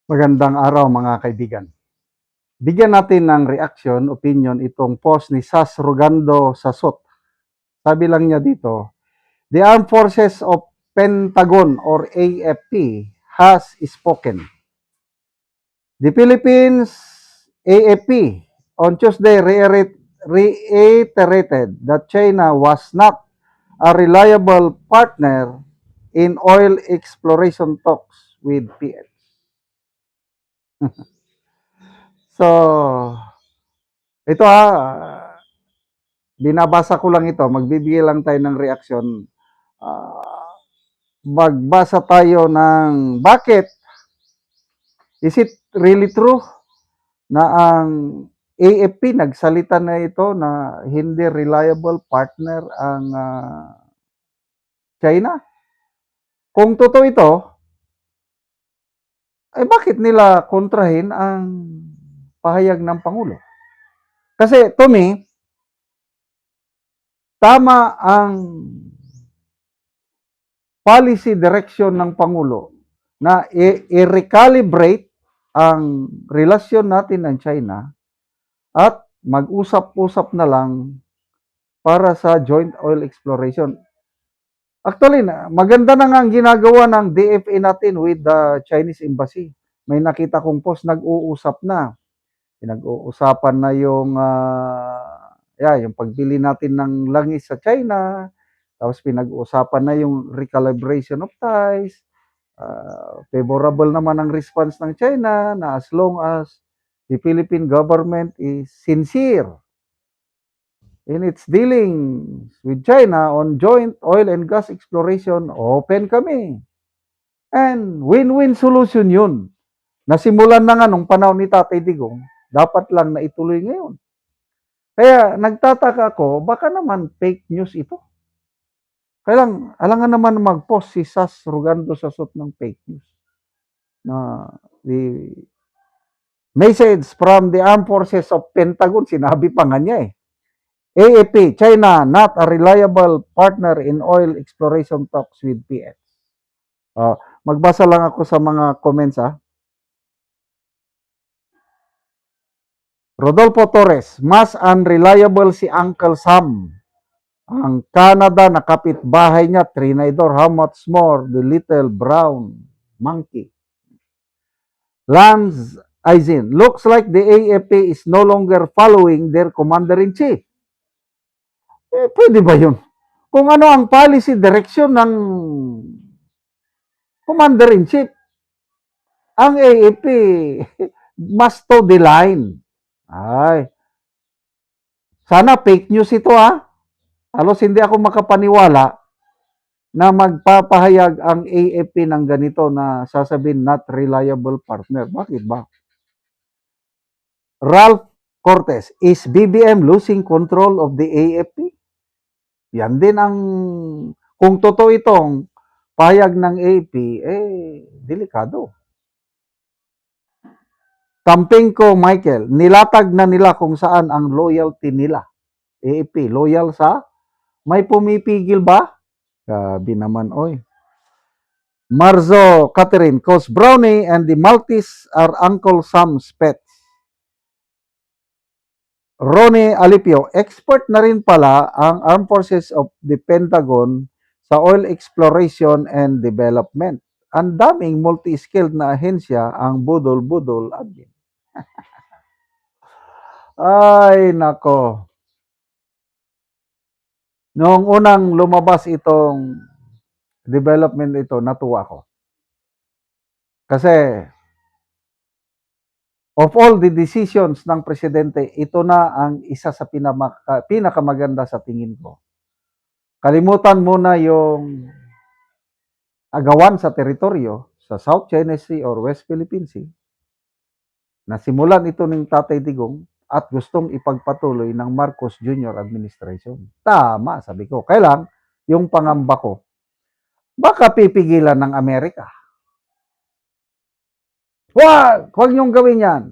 Magandang araw mga kaibigan. Bigyan natin ng reaction, opinion itong post ni Sas Rogando Sasot. Sabi lang niya dito, the Armed Forces of Pentagon or AFP has spoken. The Philippines AFP on Tuesday reiterated that China was not a reliable partner in oil exploration talks with PL. So, ito binabasa ko lang ito, magbibigay lang tayo ng reaksyon. Magbasa tayo ng bakit is it really true na ang AFP nagsalita na ito na hindi reliable partner ang China? Kung totoo ito, ay bakit nila kontrahin ang pahayag ng Pangulo? Kasi to me, tama ang policy direction ng Pangulo na i-recalibrate ang relasyon natin ng China at mag-usap-usap na lang para sa joint oil exploration. Actually, maganda na nga ang ginagawa ng DFA natin with the Chinese Embassy. May nakita kong post, nag-uusap na. Pinag-uusapan na yung pagbili natin ng langis sa China. Tapos pinag-uusapan na yung recalibration of ties. Favorable naman ang response ng China na as long as the Philippine government is sincere in its dealings with China on joint oil and gas exploration, open kami. And win-win solution yun. Nasimulan na nga nung panahon ni Tatay Digong, dapat lang na ituloy ngayon. Kaya nagtataka ako, baka naman fake news ito. Kaya lang, alangan naman mag-post si Sas Rogando Sasot ng fake news. Na the message from the Armed Forces of Pentagon, sinabi pa nga niya AFP, China not a reliable partner in oil exploration talks with PX. Magbasa lang ako sa mga comments Rodolfo Torres, mas unreliable si Uncle Sam. Ang Canada na kapitbahay niya, Trinidor, how much more the little brown monkey. Lance Eisen, looks like the AFP is no longer following their commander-in-chief. Pwede ba yun? Kung ano ang policy direction ng commander-in-chief, ang AFP must toe the line. Ay, sana fake news ito Halos hindi ako makapaniwala na magpapahayag ang AFP ng ganito na sasabihin not reliable partner. Bakit ba? Ralph Cortez, is BBM losing control of the AFP? Yan din ang, kung totoo itong pahayag ng AFP, delikado. Tampingko Michael, nilatag na nila kung saan ang loyalty nila. AFP, loyal sa? May pumipigil ba? Gabi naman, oy. Marzo Catherine, cause Brownie and the Maltese are Uncle Sam's pets. Ronnie Alipio, expert na rin pala ang Armed Forces of the Pentagon sa oil exploration and development. Ang daming multi-skilled na ahensya ang budol-budol admin. Ay, nako. Noong unang lumabas itong development ito, natuwa ko. Kasi of all the decisions ng presidente, ito na ang isa sa pinakamaganda sa tingin ko. Kalimutan muna yung agawan sa teritoryo sa South China Sea or West Philippine Sea. Nasimulan ito ng Tatay Digong at gustong ipagpatuloy ng Marcos Jr. administration. Tama, sabi ko. Kailan yung pangamba ko, baka pipigilan ng Amerika. Huwag niyong gawin yan.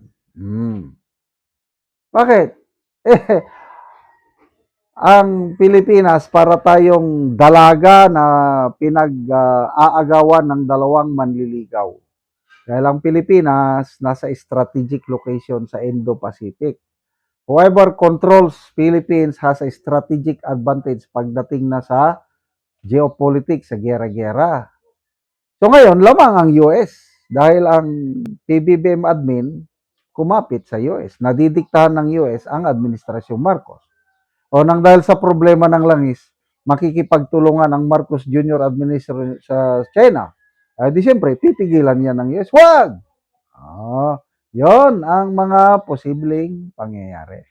Bakit? Ang Pilipinas para tayong dalaga na pinag-aagawan ng dalawang manliligaw. Dahil ang Pilipinas nasa strategic location sa Indo-Pacific. Whoever controls Philippines has a strategic advantage pagdating na sa geopolitics, sa gera-gera. So ngayon, lamang ang US dahil ang PBBM admin kumapit sa US. Nadidiktahan ng US ang administrasyong Marcos. O nang dahil sa problema ng langis, makikipagtulungan ang Marcos Jr. administration sa China. Di siyempre, pipigilan niya ng US. Wag! Yon ang mga posibleng pangyayari.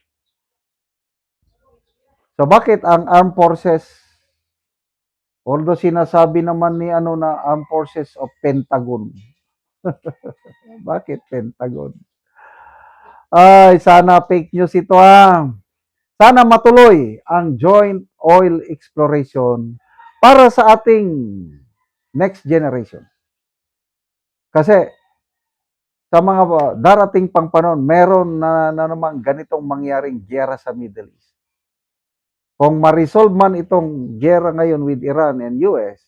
So bakit ang armed forces, although sinasabi naman ni na Armed Forces of Pentagon. Bakit Pentagon? Ay, sana fake news ito Sana matuloy ang joint oil exploration para sa ating next generation. Kasi sa mga darating pang panahon, meron na naman ganitong mangyaring giyera sa Middle East. Kung ma-resolve man itong giyera ngayon with Iran and US,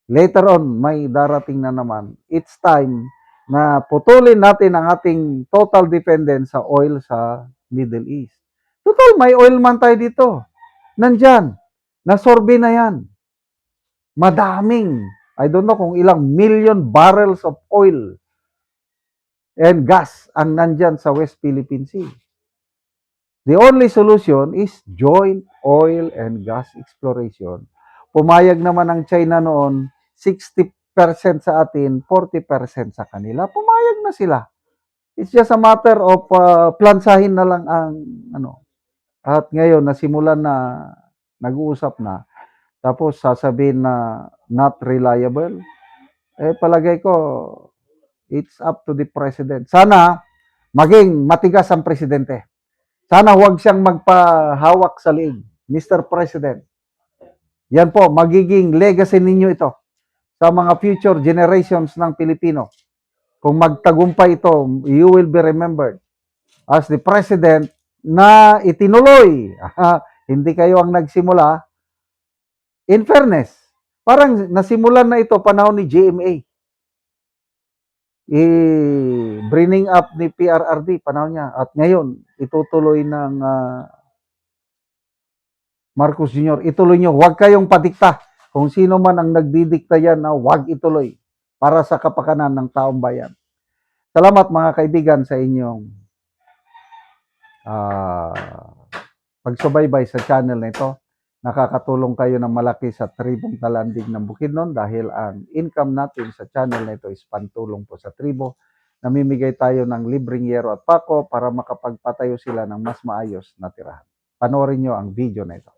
later on, may darating na naman. It's time na putulin natin ang ating total dependence sa oil sa Middle East. Total, may oil man tayo dito. Nandyan. Nasorbe na yan. Madaming, I don't know kung ilang million barrels of oil and gas ang nandyan sa West Philippine Sea. The only solution is joint oil and gas exploration. Pumayag naman ang China noon, 60% sa atin, 40% sa kanila. Pumayag na sila. It's just a matter of plansahin na lang ang At ngayon, nasimulan na, nag-uusap na. Tapos sasabihin na not reliable. Palagay ko, it's up to the president. Sana maging matigas ang presidente. Sana huwag siyang magpahawak sa liig. Mr. President, yan po, magiging legacy ninyo ito sa mga future generations ng Pilipino. Kung magtagumpay ito, you will be remembered as the president na itinuloy. Hindi kayo ang nagsimula. In fairness, parang nasimulan na ito panahon ni GMA. Bringing up ni PRRD, panahon niya. At ngayon, itutuloy ng Marcos Jr. Ituloy nyo. Huwag kayong padikta. Kung sino man ang nagdidikta yan, huwag ituloy para sa kapakanan ng taong bayan. Salamat mga kaibigan sa inyong pagsubaybay sa channel na ito. Nakakatulong kayo ng malaki sa tribong Talandig ng Bukidnon dahil ang income natin sa channel na ito is pantulong po sa tribo. Namimigay tayo ng libreng yero at pako para makapagpatayo sila ng mas maayos na tirahan. Panoorin nyo ang video na ito.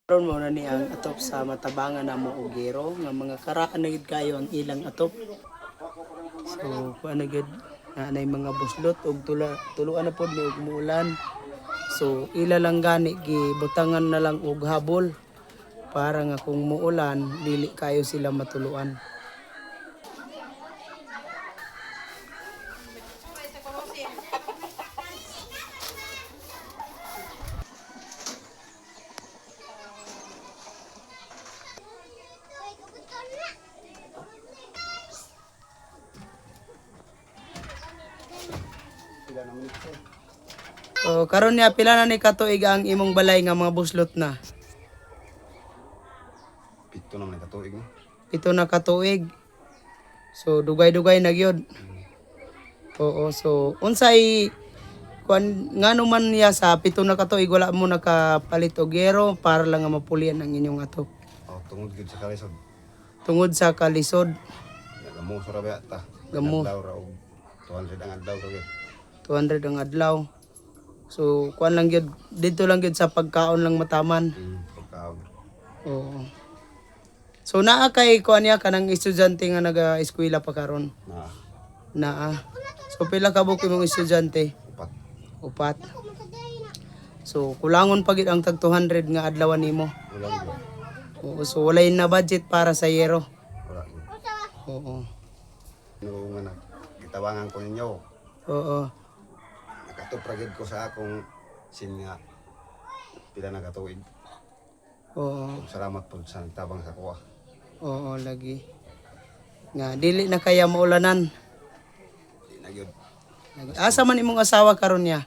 Karon mo na ni ang atop sa matabangan na mo og gero nga mga karaan na gid kayo ang ilang atop. So kuan na gid na mga buslot og tuluan na pod ni og muulan. So ila lang gani gibutangan na lang og habol para nga kung muulan dili kayo sila matuluan. So karon niya pila na ni katuig ang imong balay nga mga buslot na? Pito naman katuig mo. Pito na katuig. So dugay-dugay na gyud. Oo, so unsay kuan ngano man niya sa pito na katuig wala mo nakapalit og gero para lang nga mapulian ang inyong atop. Tungod gid sa kalisod. Tungod sa kalisod. Gamo sa rabi ta. Gamo. Adlaw ra og 200 ang adlaw ra gyud. 200 ang adlaw. So kuan lang gyud dito lang gyud sa pagkaon lang mataman. Pagkaon. Oo. So naa kay kuan niya kanang estudyante nga naga-eskwela pa karon. Naa. So pila ka buok imong estudyante? Upat. So kulangon pa gid ang tag 200 nga adlawan nimo. Wala gyud. Oo, so walay na budget para sa yero. Wala gyud. Oo. No nga gitawangan ko ninyo. Oo. Nakatupra gid ko sa akong singa pila na katuig. Oo. Salamat po sa tabang sa kuha. Oo, lagi. Nga dili na kaya maulanan. Asa man imong asawa karon niya?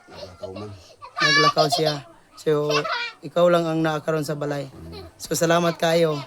Naglakaw man. Naglakaw siya. So ikaw lang ang naa karon sa balay. So salamat kayo.